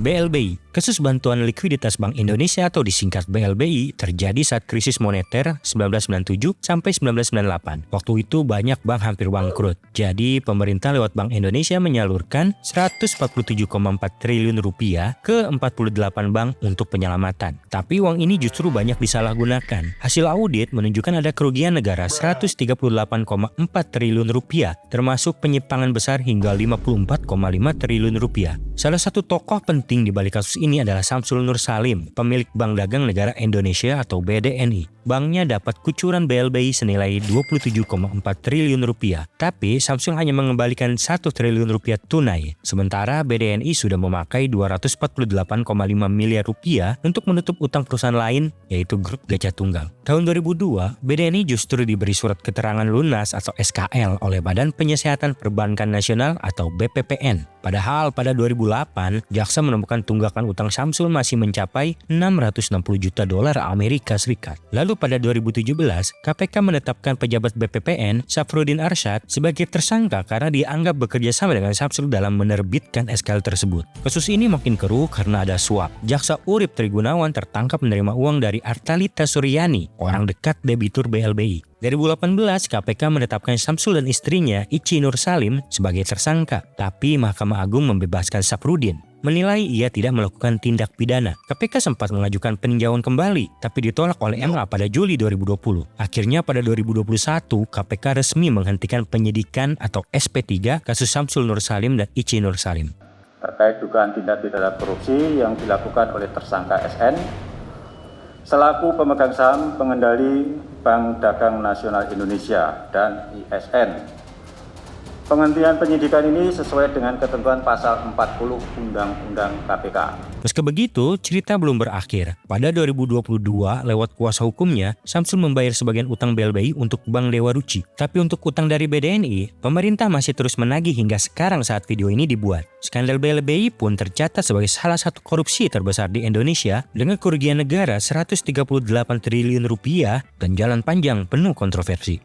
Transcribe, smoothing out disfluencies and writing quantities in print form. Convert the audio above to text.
BLBI, kasus bantuan likuiditas Bank Indonesia atau disingkat BLBI, terjadi saat krisis moneter 1997 sampai 1998. Waktu itu banyak bank hampir bangkrut. Jadi pemerintah lewat Bank Indonesia menyalurkan 147,4 triliun rupiah ke 48 bank untuk penyelamatan. Tapi uang ini justru banyak disalahgunakan. Hasil audit menunjukkan ada kerugian negara 138,4 triliun rupiah, termasuk penyimpangan besar hingga 54,5 triliun rupiah. Salah satu tokoh penting di balik kasus ini adalah Syamsul Nur Salim, pemilik Bank Dagang Negara Indonesia atau BDNI. Banknya dapat kucuran BLBI senilai 27,4 triliun rupiah. Tapi Syamsul hanya mengembalikan 1 triliun rupiah tunai. Sementara BDNI sudah memakai 248,5 miliar rupiah untuk menutup utang perusahaan lain, yaitu grup Gajah Tunggal. Tahun 2002, BDNI justru diberi surat keterangan lunas atau SKL oleh Badan Penyihatan Perbankan Nasional atau BPPN. Padahal pada 2008, jaksa menemukan tunggakan utang Syamsul masih mencapai 660 juta dolar Amerika Serikat. Lalu pada 2017, KPK menetapkan pejabat BPPN, Syafruddin Arsyad, sebagai tersangka karena dianggap bekerja sama dengan Syamsul dalam menerbitkan SKL tersebut. Kasus ini makin keruh karena ada suap. Jaksa Urip Trigunawan tertangkap menerima uang dari Artalita Suryani, orang dekat debitur BLBI. 2018, KPK menetapkan Syamsul dan istrinya, Ici Nur Salim, sebagai tersangka. Tapi Mahkamah Agung membebaskan Syafruddin, menilai ia tidak melakukan tindak pidana. KPK sempat mengajukan peninjauan kembali, tapi ditolak oleh MA pada Juli 2020. Akhirnya pada 2021, KPK resmi menghentikan penyidikan atau SP3 kasus Syamsul Nur Salim dan Ici Nur Salim. Terkait dugaan tindak pidana korupsi yang dilakukan oleh tersangka SN, selaku pemegang saham pengendali Bank Dagang Nasional Indonesia dan ISN. Penghentian penyidikan ini sesuai dengan ketentuan pasal 40 Undang-Undang KPK. Meski begitu, cerita belum berakhir. Pada 2022, lewat kuasa hukumnya, Syamsul membayar sebagian utang BLBI untuk Bank Dewa Ruci. Tapi untuk utang dari BDNI, pemerintah masih terus menagih hingga sekarang saat video ini dibuat. Skandal BLBI pun tercatat sebagai salah satu korupsi terbesar di Indonesia dengan kerugian negara 138 triliun rupiah dan jalan panjang penuh kontroversi.